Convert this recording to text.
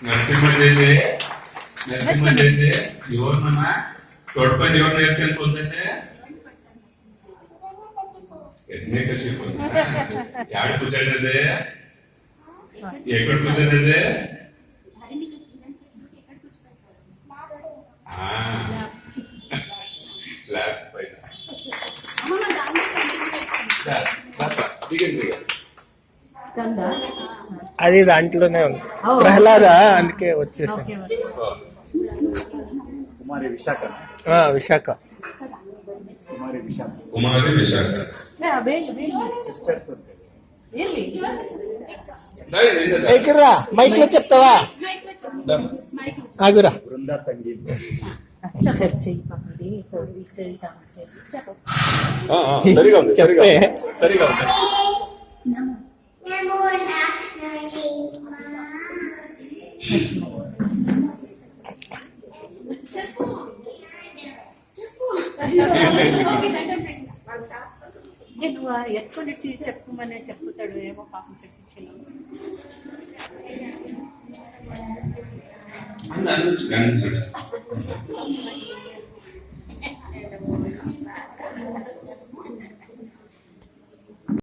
నరసింహ చేసే ఎవరినమ్మ తోడుపైన ఎవరిని వేసుకొని పోతే ఎన్నే కసేపు యాడ కూర్చోనేదే ఎక్కడ కూర్చోనేదే స్లాబ్ పైన అది దాంట్లోనే ఉంది ప్రహ్లాద అందుకే వచ్చేసింది కుమారి విశాఖ విశాఖ కుమారి విశాఖ సిస్టర్స్ ఎక్కడ్రా మైక్ లో చెప్తావా ఆగురా బృందా తంగి సరిగా ఉంది చెప్తే సరిగా ఉంది ఎత్తుకొని చెప్పుమనే చెప్పుతాడు ఏమో పాపం చెప్పించాను అందరూ